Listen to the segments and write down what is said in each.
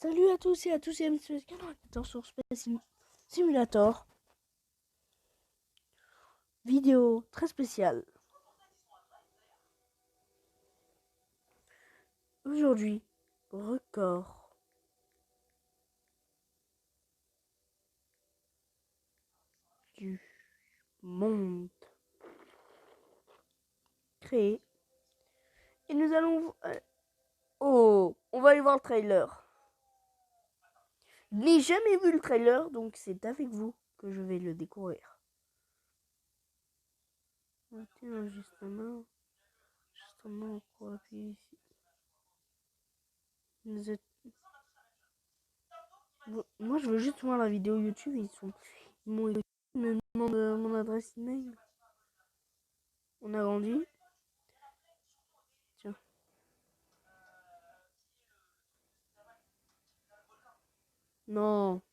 Salut à tous et à tous, c'est Space Canal sur Space Simulator. Vidéo très spéciale. Aujourd'hui, record du monde créé. Et nous allons... Oh, on va aller voir le trailer. Je n'ai jamais vu le trailer, donc c'est avec vous que je vais le découvrir. Justement, pour appuyer ici. Moi, je veux juste voir la vidéo YouTube. Ils m'ont écrit, ils me demandent mon adresse email. On a grandi. Tiens. Non.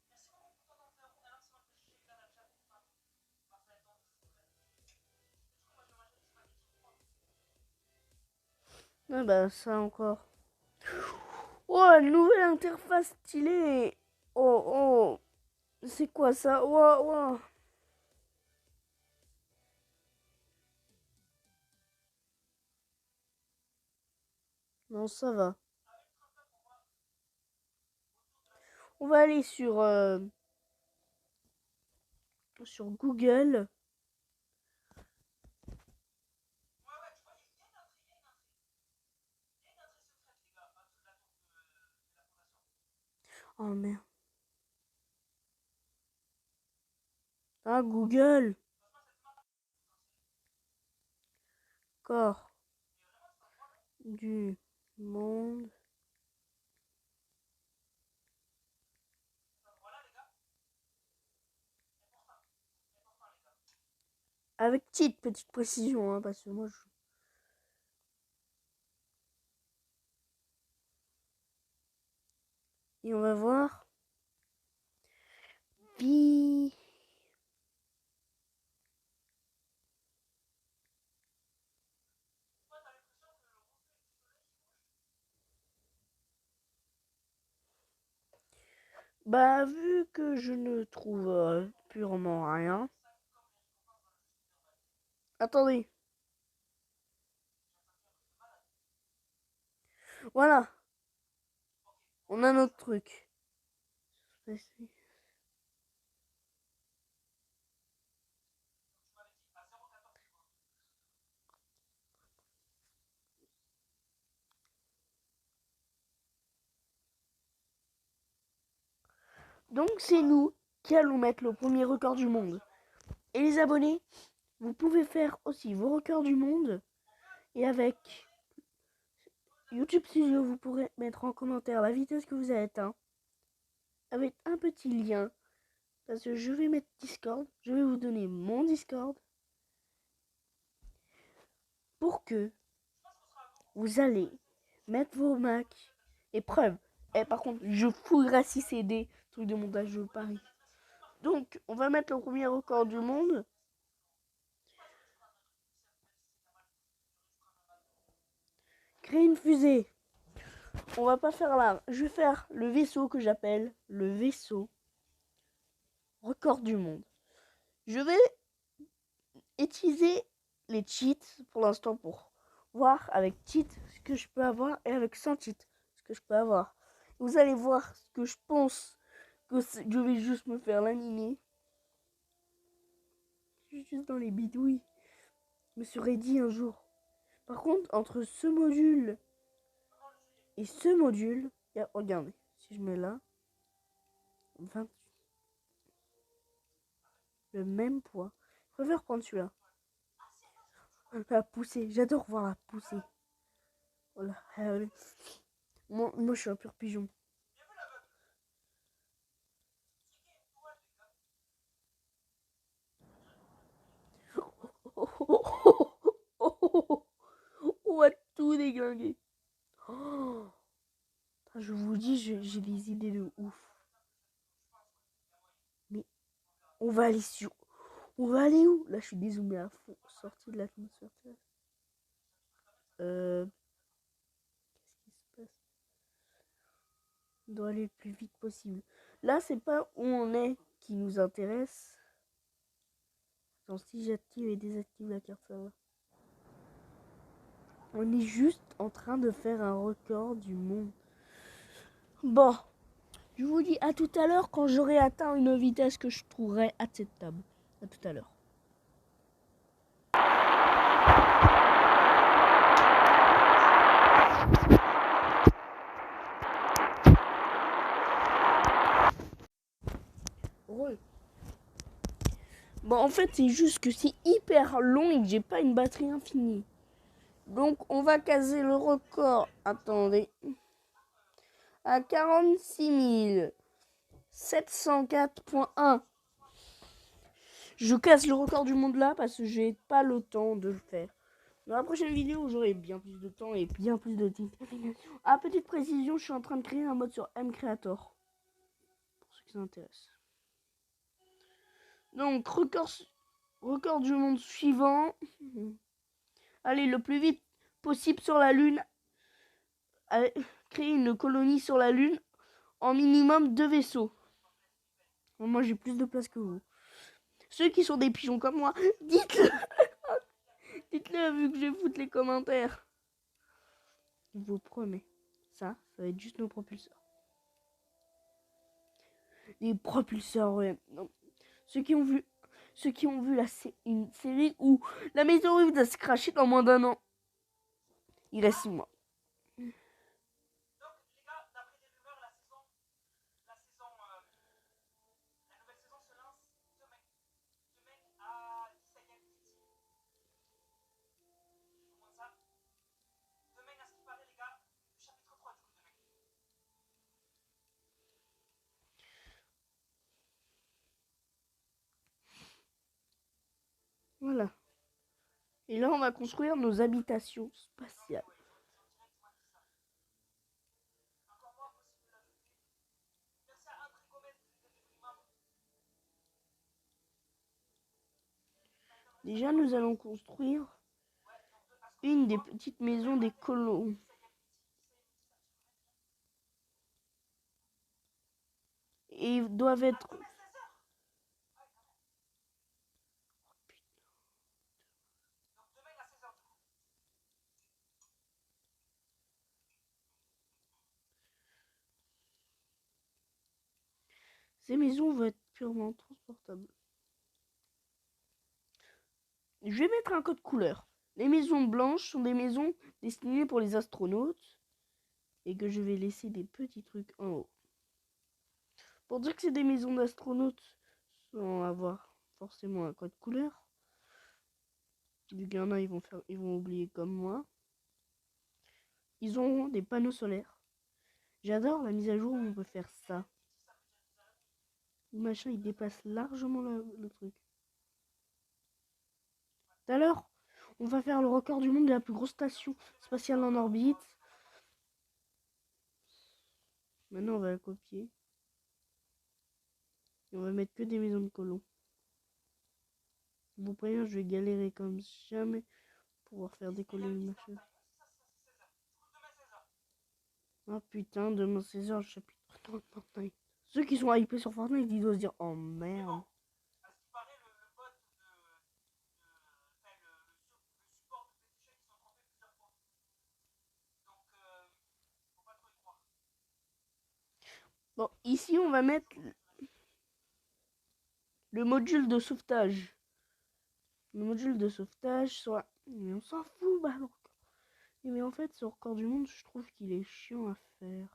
Ah bah ça encore. Oh, une nouvelle interface stylée. Oh, oh. C'est quoi ça? Oh, oh. Non, ça va. On va aller sur Google. Oh merde. Ah, Google. Corps du monde. Avec petite précision, hein, parce que moi je... Et on va voir. Puis... Bah, vu que je ne trouve purement rien. Attendez. Voilà. On a notre truc. Donc c'est nous qui allons mettre le premier record du monde. Et les abonnés, vous pouvez faire aussi vos records du monde. Et avec YouTube Studio, vous pourrez mettre en commentaire la vitesse que vous avez atteint. Avec un petit lien. Parce que je vais mettre Discord. Je vais vous donner mon Discord. Pour que vous allez mettre vos Macs. Et preuve. Et par contre, je fouillerai si c'est des trucs de montage, je parie. Donc, on va mettre le premier record du monde. Créer une fusée. On va pas faire là. Je vais faire le vaisseau que j'appelle le vaisseau record du monde. Je vais utiliser les cheats pour l'instant pour voir avec cheat ce que je peux avoir et avec sans cheat ce que je peux avoir. Vous allez voir ce que je pense que je vais juste me faire l'animer. Je suis juste dans les bidouilles. Je me serais dit un jour. Par contre, entre ce module et ce module, regardez, si je mets là, 20, le même poids. Je préfère prendre celui-là. La poussée, j'adore voir la poussée. Voilà. Moi, je suis un pur pigeon. On va tout déglinguer. Oh, je vous dis, j'ai des idées de ouf. Mais on va aller sur... On va aller où? Là, je suis dézoomé à fond. Sorti de l'atmosphère. Qu'est-ce qui se passe? doit aller le plus vite possible. Là, c'est pas où on est qui nous intéresse. Attends, si j'active et désactive la carte, ça va. On est juste en train de faire un record du monde. Bon, je vous dis à tout à l'heure quand j'aurai atteint une vitesse que je trouverai acceptable. À tout à l'heure. Bon, en fait, c'est juste que c'est hyper long et que j'ai pas une batterie infinie. Donc, on va caser le record. Attendez. À 46 704.1. Je casse le record du monde là parce que j'ai pas le temps de le faire. Dans la prochaine vidéo, j'aurai bien plus de temps et bien plus de titres. Ah, petite précision, je suis en train de créer un mode sur mCreator. Pour ceux qui s'intéressent. Donc, record du monde suivant. Allez, le plus vite possible sur la Lune. Allez, créer une colonie sur la Lune en minimum 2 vaisseaux. Bon, moi, j'ai plus de place que vous. Ceux qui sont des pigeons comme moi, dites-le. Dites-le vu que je vais foutre les commentaires. Je vous promets. Ça va être juste nos propulseurs. Les propulseurs, ouais. Non. Ceux qui ont vu une série où la météorite va se cracher dans moins d'un an. Il reste 6 mois. Voilà. Et là, on va construire nos habitations spatiales. Déjà, nous allons construire une des petites maisons des colons. Et ils doivent être... Ces maisons vont être purement transportables. Je vais mettre un code couleur. Les maisons blanches sont des maisons destinées pour les astronautes. Et que je vais laisser des petits trucs en haut. Pour dire que c'est des maisons d'astronautes, sans avoir forcément un code couleur. Vu qu'il y en a, ils vont oublier comme moi. Ils auront des panneaux solaires. J'adore la mise à jour où on peut faire ça. Le machin, il dépasse largement le truc. Tout à l'heure, on va faire le record du monde de la plus grosse station spatiale en orbite. Maintenant, on va la copier. Et on va mettre que des maisons de colons. Je vous préviens, je vais galérer comme jamais pour pouvoir faire décoller le machin. Oh putain, demain 16h, le chapitre 30 de Fortnite. Ceux qui sont hypés sur Fortnite, ils doivent se dire oh merde. Bon, ici on va mettre le module de sauvetage. Le module de sauvetage soit... Mais on s'en fout, bah alors. Mais en fait, ce record du monde, je trouve qu'il est chiant à faire.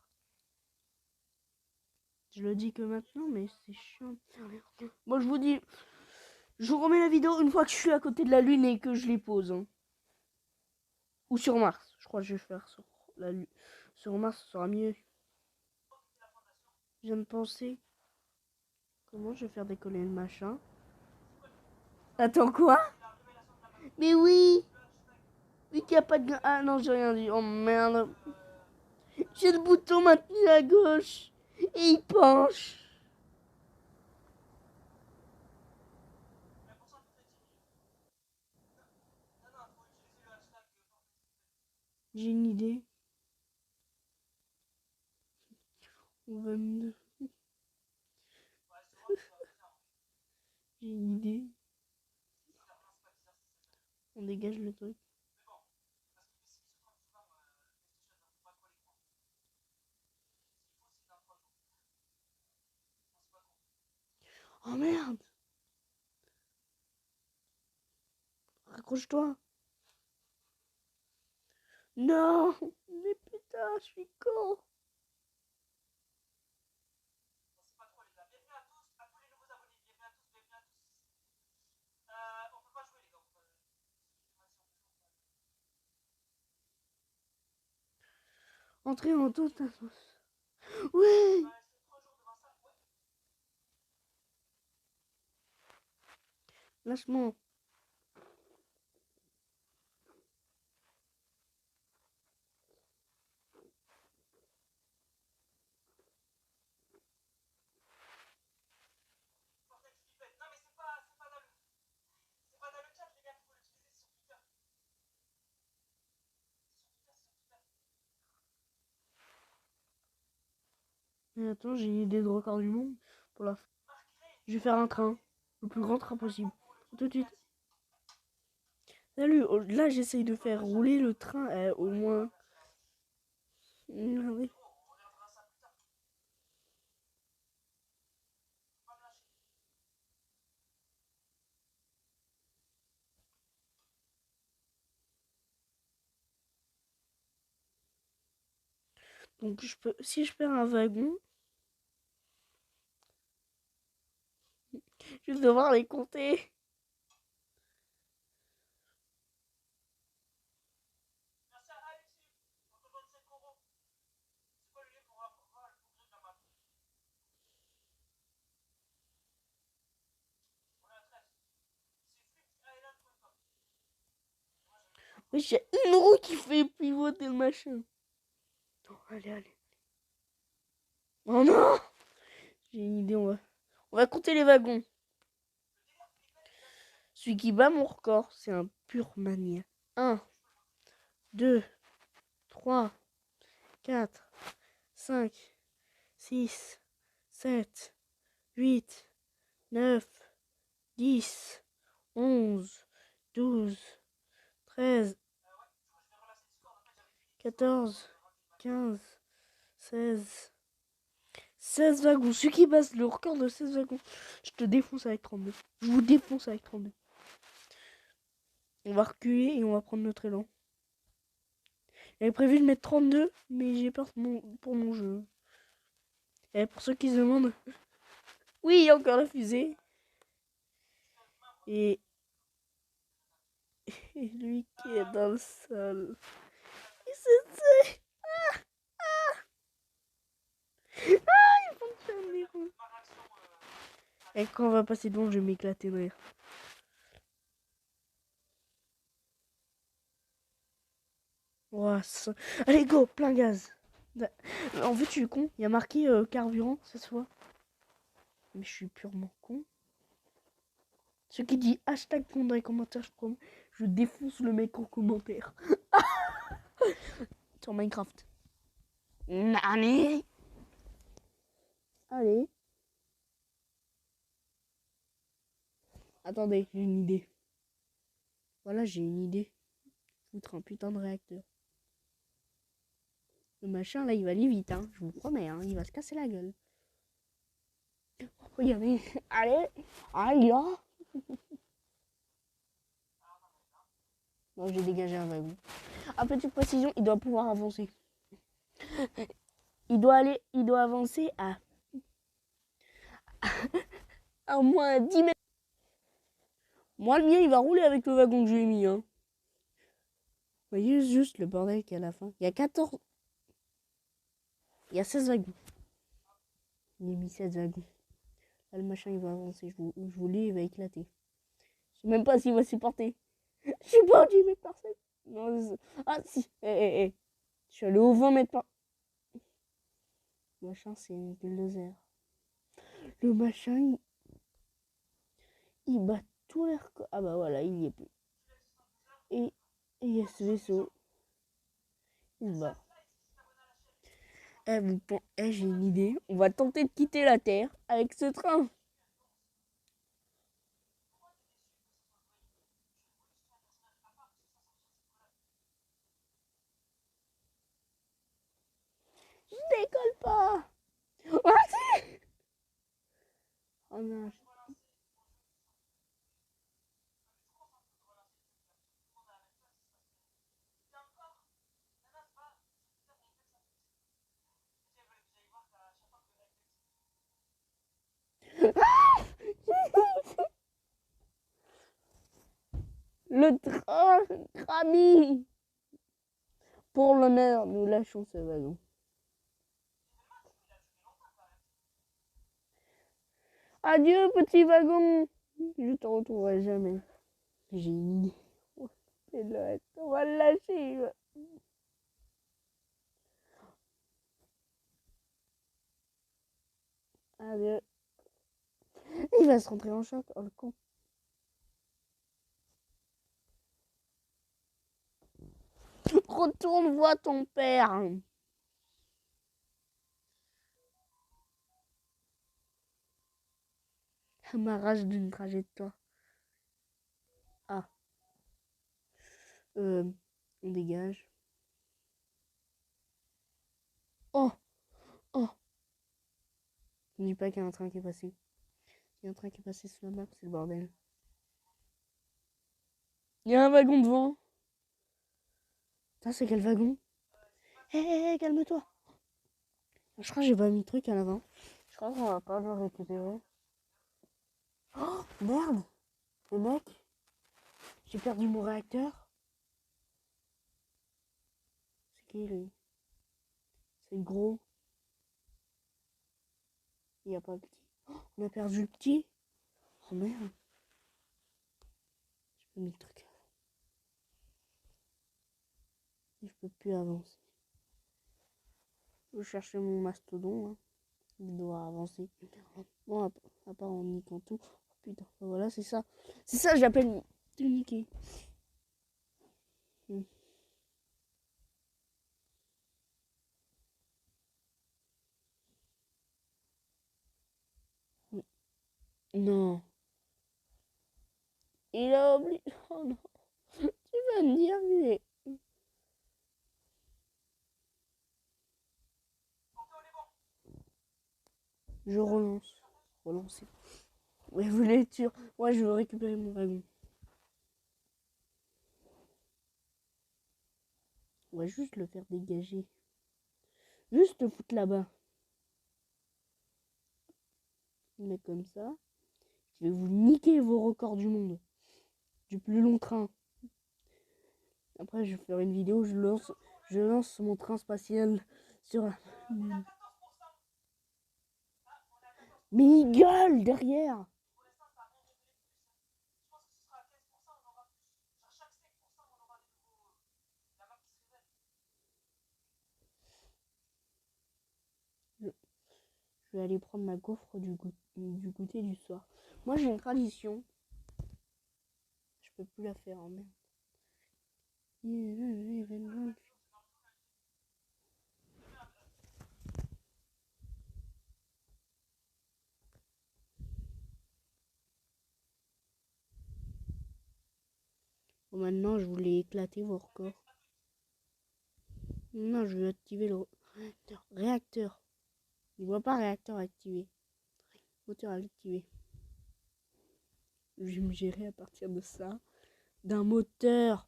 Je le dis que maintenant, mais c'est chiant. Bon, je vous dis, je vous remets la vidéo une fois que je suis à côté de la Lune et que je les pose. Hein. Ou sur Mars. Je crois que je vais faire sur la Lune. Sur Mars, ce sera mieux. Je viens de penser. Comment je vais faire décoller le machin? Attends, quoi? Mais oui! Oui qu'il n'y a pas de... Ah non, j'ai rien dit. Oh merde. J'ai le bouton maintenu à gauche. Et il penche. J'ai une idée. 22. J'ai une idée. On dégage le truc. Oh merde! Raccroche-toi! Non! Mais putain, je suis con! Entrez en toute sauce. Oui! Lâche-moi. Mais attends, j'ai une idée de record du monde pour la fin. Je vais faire un train. Le plus grand train possible. Tout de suite. Salut, là j'essaye de faire rouler le train au moins. Regardez. Donc je peux, si je perds un wagon, je vais devoir les compter. Oui, j'ai une roue qui fait pivoter le machin. Oh, allez, allez. Oh non! J'ai une idée, on va compter les wagons. Celui qui bat mon record, c'est un pur mania. 1, 2, 3, 4, 5, 6, 7, 8, 9, 10, 11, 12, 13, 14, 15, 16. 16 wagons. Celui qui passe le record de 16 wagons, je te défonce avec 32. Je vous défonce avec 32. On va reculer et on va prendre notre élan. J'avais prévu de mettre 32, mais j'ai peur pour mon jeu. Et pour ceux qui se demandent, oui, il y a encore la fusée. Et lui qui est dans le sol. Et c'est... ils fonctionnent les roues. Et quand on va passer devant, je vais m'éclater de rire. Wow, ça... Allez, go, plein gaz. En fait, je suis con. Il y a marqué carburant cette fois. Mais je suis purement con. Ce qui dit hashtag con dans les commentaires, je défonce le mec en commentaire. Sur Minecraft. Nani. Allez. Attendez, j'ai une idée. Voilà, j'ai une idée. Foutre un putain de réacteur. Le machin là, il va aller vite, hein. Je vous promets, hein. Il va se casser la gueule. Regardez. Allez. Allez, là. Bon, j'ai dégagé un wagon. À petite précision, il doit pouvoir avancer. Il doit avancer à moins 10 mètres. Moi, le mien, il va rouler avec le wagon que j'ai mis, hein. Vous voyez juste le bordel qu'il y a à la fin. Il y a 14. Il y a 16 wagons. Il a mis 16 wagons. Là, le machin, il va avancer. Je vous lis, il va éclater. Je sais même pas s'il va supporter. Je sais pas 10 mètres par seconde. Non, ah, si. Je suis allé au 20 mètres par... Le machin, c'est une bulldozer. Le machin, il bat tous les records. Ah bah voilà, il y est plus. Et il y a ce vaisseau. Il se bat. J'ai une idée. On va tenter de quitter la Terre avec ce train. Je décolle pas. Oh non. Le train Grammy. Pour l'honneur, nous lâchons ce wagon. Adieu, petit wagon. Je te retrouverai jamais. J'ai une idée. On va le lâcher. Adieu. Il va se rentrer en choc. Oh le con. Retourne voir ton père. Ça m'arrache d'une trajectoire. Ah. On dégage. Oh. Oh. Ne dis pas qu'il y a un train qui est passé. Il y a un train qui est passé sur la map, c'est le bordel. Il y a un wagon devant. Ça, c'est quel wagon? Hé, calme-toi. Je crois que j'ai pas mis le truc à l'avant. Je crois qu'on va pas le récupérer. Oh, merde. Le mec. J'ai perdu mon réacteur. C'est qui, lui? C'est le gros. Il n'y a pas le petit. Oh, on a perdu le petit. Oh, merde. J'ai pas mis le truc. Et je peux plus avancer. Je vais chercher mon mastodon. Hein. Il doit avancer. Bon, à part en niquant tout. Oh, putain, voilà, c'est ça. C'est ça, j'appelle tout niquer. Non. Il a oublié. Oh non. Tu vas me dire, mais... Je relance. Relancer. Ouais, vous l'êtes sûr. Ouais, je veux récupérer mon wagon. On va juste le faire dégager. Juste le foutre là-bas. Mais comme ça, je vais vous niquer vos records du monde. Du plus long train. Après, je vais faire une vidéo, je lance mon train spatial sur la... Mais il gueule derrière. Je vais aller prendre ma gaufre du goûter du soir. Moi, j'ai une tradition. Je peux plus la faire en merde. Bon, maintenant, je voulais éclater vos records. Non, je vais activer le réacteur. Je vois pas réacteur activé. Moteur activé. Je vais me gérer à partir de ça. D'un moteur.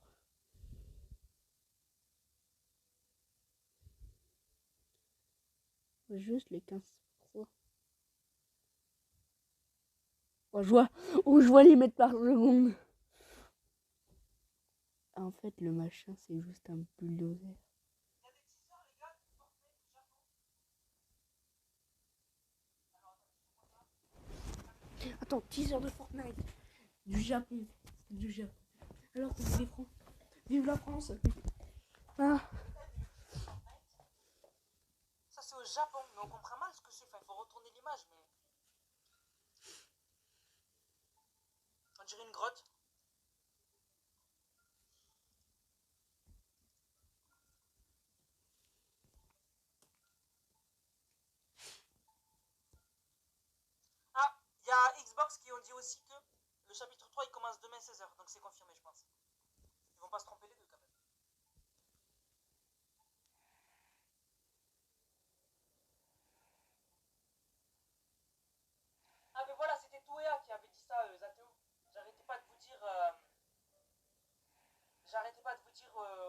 Juste les 15 Pro. Je vois les mètres par seconde. En fait, le machin, c'est juste un bulldozer. Attends, teaser de Fortnite. Du Japon. Du Japon. Alors, vive France. Vive la France. Ah. Ça, c'est au Japon, mais on comprend mal ce que c'est. Enfin, il faut retourner l'image, mais... On dirait une grotte. dit aussi que le chapitre 3 il commence demain 16h, donc c'est confirmé, je pense. Ils vont pas se tromper les deux quand même. Ah, mais voilà, c'était Touéa qui avait dit ça, Zathéo. J'arrêtais pas de vous dire.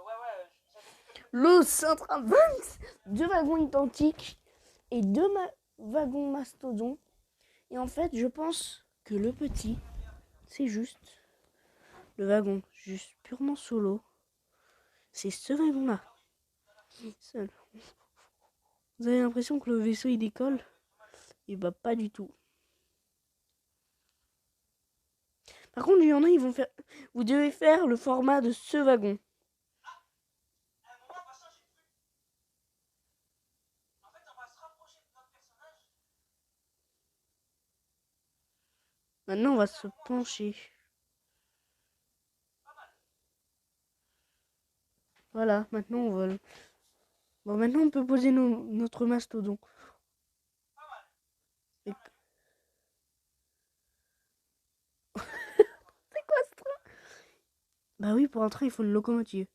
Ouais, j'avais vu quelques. L'eau, c'est en train de vaincre 2 wagons identiques et 2 wagons mastodons. Et en fait, je pense que le petit, c'est juste le wagon, juste purement solo. C'est ce wagon-là qui est seul. Vous avez l'impression que le vaisseau il décolle? Et bah pas du tout. Par contre, il y en a, ils vont faire. Vous devez faire le format de ce wagon. À un moment, on va changer de vue. En fait, on va se rapprocher de notre personnage. Maintenant, on va se pencher. Voilà, maintenant on vole. Bon, maintenant on peut poser notre mastodon. Et... C'est quoi ce truc? Bah oui, pour un train, il faut une locomotive.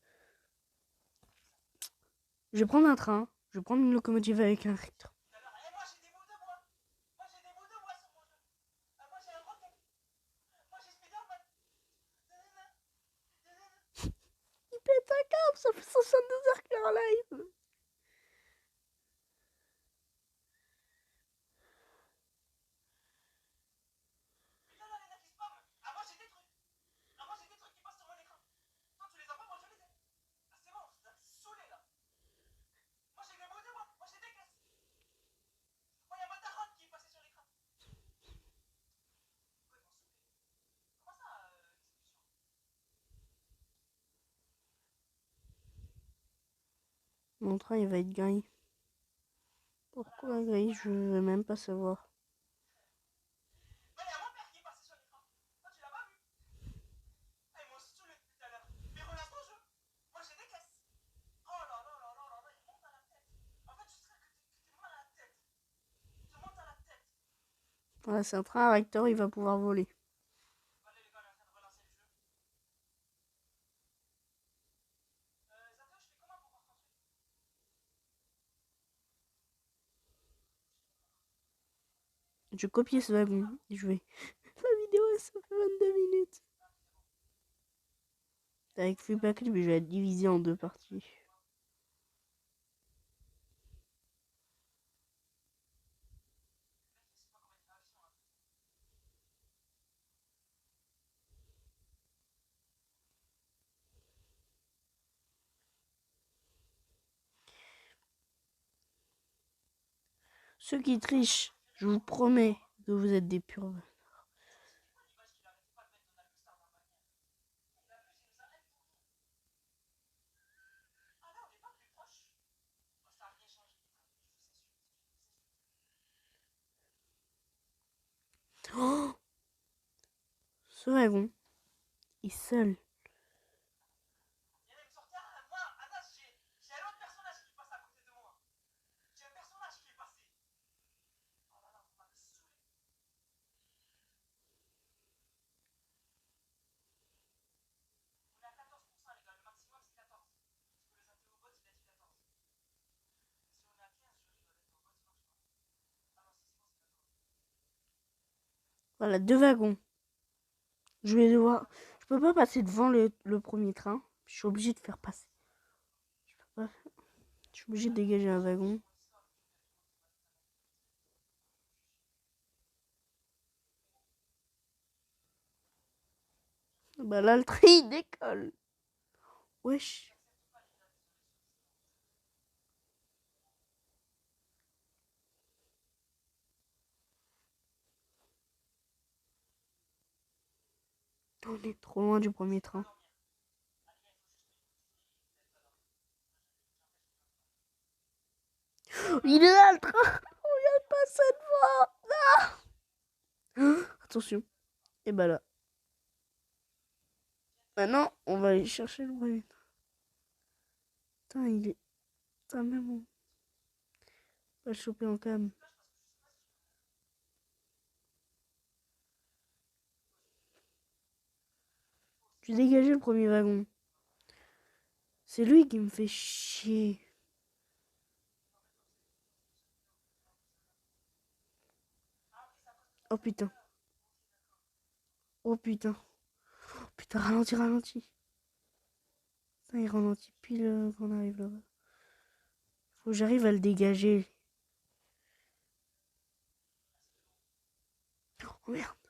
Je vais prendre un train. Je vais prendre une locomotive avec un recteur. Et moi, j'ai des bouts de bois. Moi, j'ai des bouts de bois sur mon jeu. Moi, j'ai un rocket. Moi, j'ai Spider-Man. Il pète un câble, ça fait 62 heures qu'il est en live. Putain, là, les gars qui spamment. Ah, moi, j'ai des trucs. Ah, moi, j'ai des trucs qui passent sur mon écran. Toi, tu les as pas, moi, je les ai. Ah, c'est bon, vous êtes saoulés là. Moi, j'ai des bouts de bois. Moi, j'ai des caisses. Moi, il y a ma daronne qui est passée sur l'écran. Pourquoi ils m'ont saoulé? Comment ça, discussion? Mon train, il va être gris. Pourquoi gris? Je veux même pas savoir. Il y a mon père qui est passé sur l'écran. Toi, tu l'as pas vu? Ah, ils m'ont saoulé depuis tout à l'heure. Mais relance ton jeu. Moi, j'ai des caisses. Oh là là là là là là, il monte à la tête. En fait, je serais que t'es mal à la tête. Tu montes à la tête. Voilà, c'est un train à recteur, il va pouvoir voler. Allez, les gars, on est en train de relancer le jeu. Zato, je fais comment pour voir ton truc? Je copie ce wagon. Je vais. La vidéo, ça fait 22 minutes. Avec Flipper, je vais être divisé en 2 parties. Ceux qui trichent, je vous promets que vous êtes des purs. Ah là, on n'est pas plus proche. Oh, ça a rien changé. Oh, ce wagon est seul. Il y en a qui me sortent. Moi, Anas, j'ai un autre personnage qui passe à côté de moi. J'ai un personnage qui est passé. Oh là là, vous m'avez saoulé. On est à 14%, les gars. Le maximum, c'est 14. Parce que le Zathéobot, il a dit 14. Si on est à 15, je rigole. Le bot, il marche pas. Ah non, si, c'est bon, c'est 14. Voilà, 2 wagons. Je vais devoir. Je peux pas passer devant le premier train. Je suis obligé de faire passer. Je peux pas. Je suis obligé de dégager un wagon. Bah là, le train il décolle. Wesh. On est trop loin du premier train. Il est là le train. On vient de passer devant. Ah, attention. Et bah là. Maintenant, on va aller chercher le premier train. Putain, il est. Putain, même on va le choper en cam. J'ai dégagé le premier wagon. C'est lui qui me fait chier. Oh putain. Oh putain. Oh putain, ralentis, ralentis. Putain, il ralentit pile quand on arrive là-bas. Faut que j'arrive à le dégager. Oh merde. Du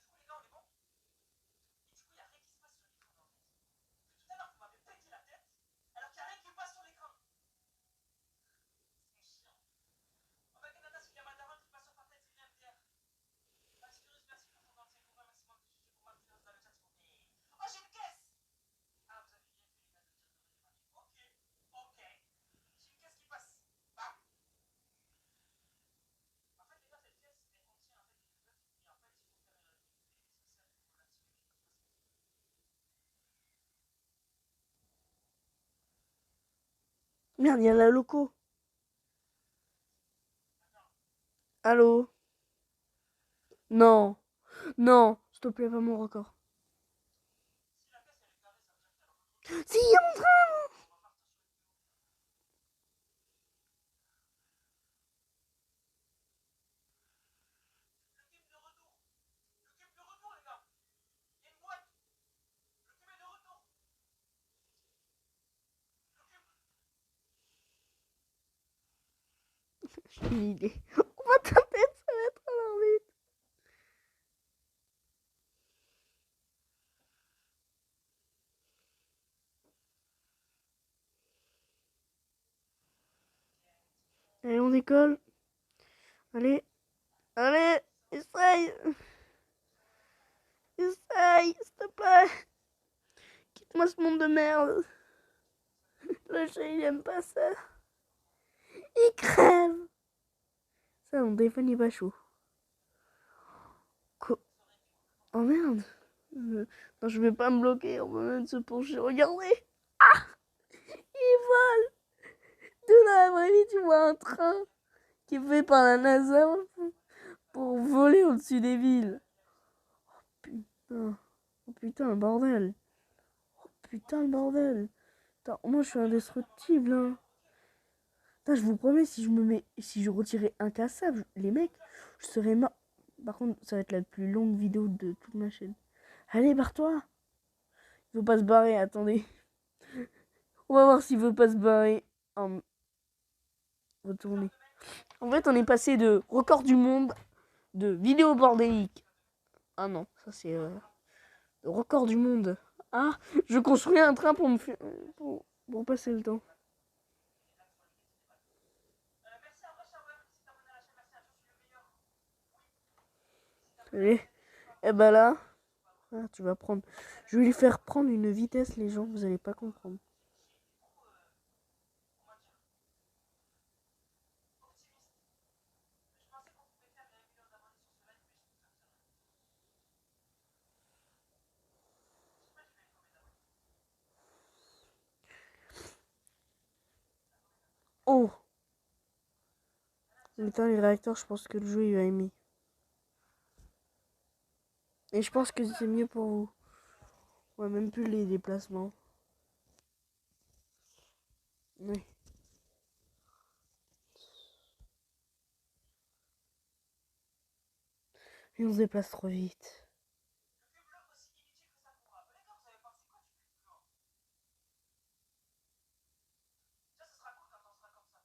coup, les gars, on est bon. Et du coup, il a rien qui se passe sur l'écran. Tout à l'heure, vous m'avez pété la tête, alors qu'il n'y a rien qui passe sur l'écran. C'est chiant. En fait, Canada, s'il y a ma daronne qui passe sur ta tête, c'est bien MDR. Max Virus, merci pour ton 25 euros maximum de GG pour Max Virus dans le chat, s'il vous plaît. Oh, j'ai une caisse. Ah, vous avez bien fait, les gars, de dire de réanimer. Ok, ok. J'ai une caisse qui passe. Bam. En fait, les gars, cette caisse, elle contient en fait des bœufs. Et en fait, il faut faire une spéciale pour l'activer. Merde, il y a la loco. Allô? Non. Non. S'il te plaît, pas mon record. Si, il y a mon train. Le cube de retour. Le cube de retour, les gars. Il y a une boîte. Le cube est de retour. Le cube. J'ai une idée. On va taper, ça va être alors vite. Allez, on décolle. Allez. Allez. Essaye. Essaye, s'il te plaît. Quitte-moi ce monde de merde. Le chat, il aime pas ça. Il crève. Ça, mon téléphone, il est pas chaud. Oh merde. Non, je vais pas me bloquer. On va même se pencher. Regardez. Ah, il vole. De la vraie vie, tu vois un train qui est fait par la NASA pour voler au-dessus des villes. Oh putain. Oh putain, le bordel. Oh putain, le bordel. Putain, moi, je suis indestructible, hein. Putain, je vous promets, si je retirais incassable, les mecs, je serais mort. Par contre, ça va être la plus longue vidéo de toute ma chaîne. Allez, barre-toi. Il veut pas se barrer, attendez. On va voir s'il veut pas se barrer. Retourner. En fait, on est passé de record du monde de vidéo bordélique. Ah non, ça c'est le record du monde. Ah, je construis un train pour me faire pour passer le temps. Merci à Rush Hour qui s'est abonné à la chaîne. Merci à Joe, je suis le meilleur. Allez. Et ben là, ah, tu vas prendre. Je vais lui faire prendre une vitesse, les gens, vous allez pas comprendre. Oh, putain, les réacteurs, je pense que le jeu il va aimer. Et je pense que c'est mieux pour vous. Ouais, même plus les déplacements. Oui. Et on se déplace trop vite. Le cube bleu aussi inutile que ça pourra. Les gars, vous avez pensé quoi du cube bleu? Ça, ce sera cool quand on sera comme ça.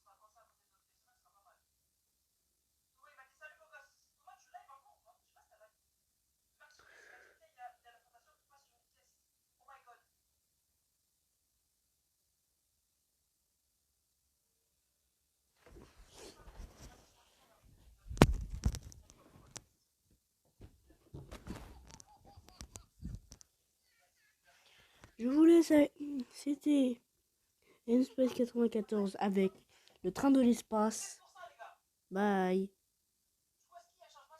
Quand on sera comme ça, à côté de notre dessin, ce sera pas mal. Thomas, il m'a dit salut, beau gosse. Thomas, tu live encore ou pas? Je sais pas si t'as live. Max Virus, il a dit, il y a la fondation qui passe sur une pièce. Oh my god. Je vous laisse. C'était N-Space 94 avec le train de l'espace. Bye.